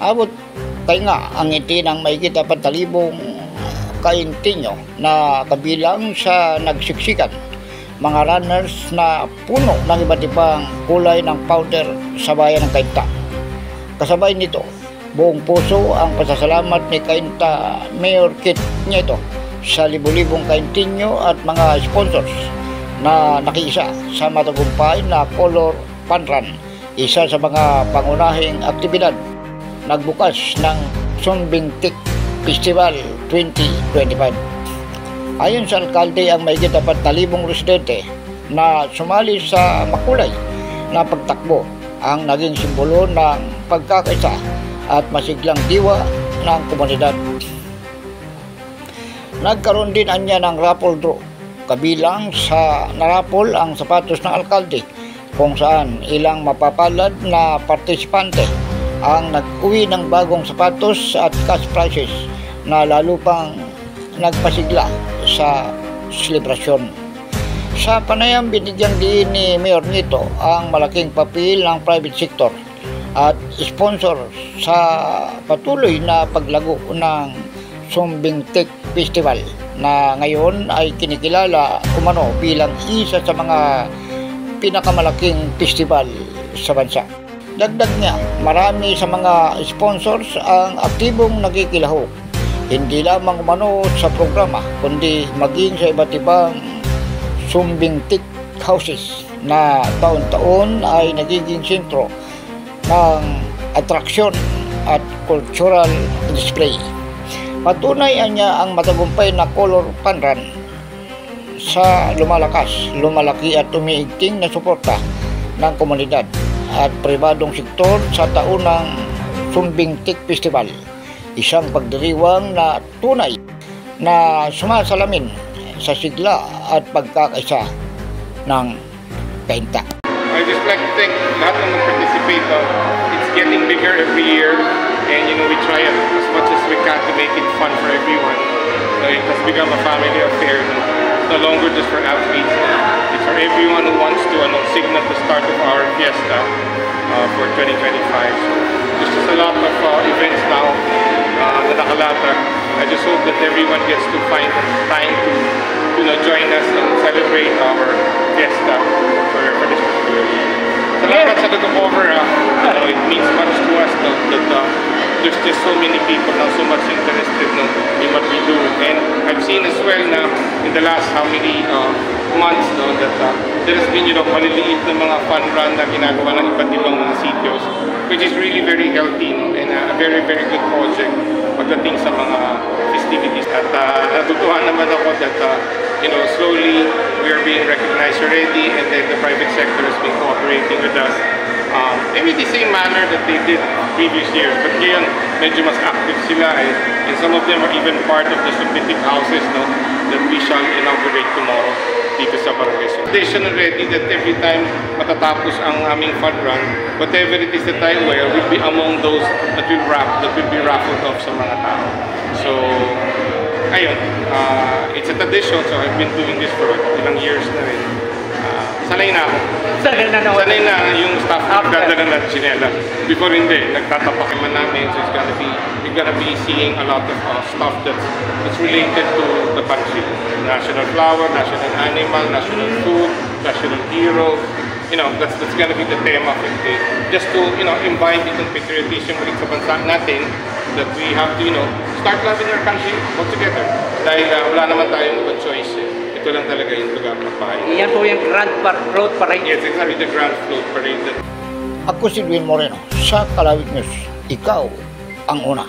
Abot kay nga ang ngiti ng mahigit 4,000 kaintinyo na kabilang sa nagsiksikan, mga runners na puno ng iba't ibang kulay ng powder sa bayan ng Cainta. Kasabay nito, buong puso ang pasasalamat ni Cainta Mayor Kit Nieto sa libu-libong kaintinyo at mga sponsors na nakiisa sa matagumpay na Color Fun Run, isa sa mga pangunahing aktibidad nagbukas ng Sumbing Tik Festival 2025. Ayon sa alkalde, ang mahigit 4,000 residente na sumali sa makulay na pagtakbo ang naging simbolo ng pagkakaisa at masiglang diwa ng komunidad. Nagkaroon din anya ng raffle draw, kabilang sa narapol ang sapatos ng alkalde, kung saan ilang mapapalad na partisipante ang nag-uwi ng bagong sapatos at cash prizes na lalo pang nagpasigla sa selebrasyon. Sa panayam, binigyang diin ni Mayor Nieto ang malaking papel ng private sector at sponsor sa patuloy na paglago ng Sumbing Tik Festival na ngayon ay kinikilala umano bilang isa sa mga pinakamalaking festival sa bansa. Dagdag niya, marami sa mga sponsors ang aktibong nakikilahok, hindi lamang umano sa programa kundi maging sa iba't ibang Sumbing Tik houses na taon-taon ay nagiging sentro ng atraksyon at cultural display. Patunay niya ang matagumpay na Color Fun Run sa lumalaki at umiigting na suporta ng komunidad at pribadong sektor sa taunang Sumbing Tik Festival, isang pagdiriwang na tunay na sumasalamin sa sigla at pagkakaisa ng Cainta. I just like to thank lahat ng nag-participate. It's getting bigger every year, and we try as much as we can to make it fun for everyone. It has become a family affair. No longer just for athletes. It's for everyone who wants to signal the start of our fiesta for 2025. So there's just a lot of events now na nakalatag. I just hope that everyone gets to find time to join us and celebrate our fiesta for this particular year. Salamat sa nag-cover. It means much to us that there's just so many people now so much interested in what we do. And I've seen as well na in the last how many months that there has been maliliit na mga fun run na ginagawa ng iba't ibang mga sitios, which is really very healthy and a very very good project pagdating sa mga festivities. At natutuwa naman ako that slowly we are being recognized already, and then the private sector has been cooperating with us. Maybe the same manner that they did previous years, but ngayon medyo mas active sila, and some of them are even part of the Sumbing Tik houses that we shall inaugurate tomorrow dito sa barangay. So, tradition already that every time matatapos ang aming fun run, whatever it is that I wear will be among those that will be raffled off sa mga tao. So, ayun, it's a tradition, so I've been doing this for ilang years na rin. Sanay na ako. Sanay na yung staff nagdadala ng chinela. Before hindi, nagtatapak naman namin, so you're gonna be seeing a lot of stuff that's related to the country. National flower, national animal, national food, national hero. That's gonna be the tema of it. Just to, invite itong patriotism ulit sa bansa natin, that we have to, start loving our country altogether. Dahil wala naman tayong ibang choice. Ito lang talaga yung lugar ng bahay. Yan po yung Grand Float Parade. Yes, exactly, the Grand Float Parade. Ako si Dwayne Moreno sa Kalawit News. Ikaw ang una.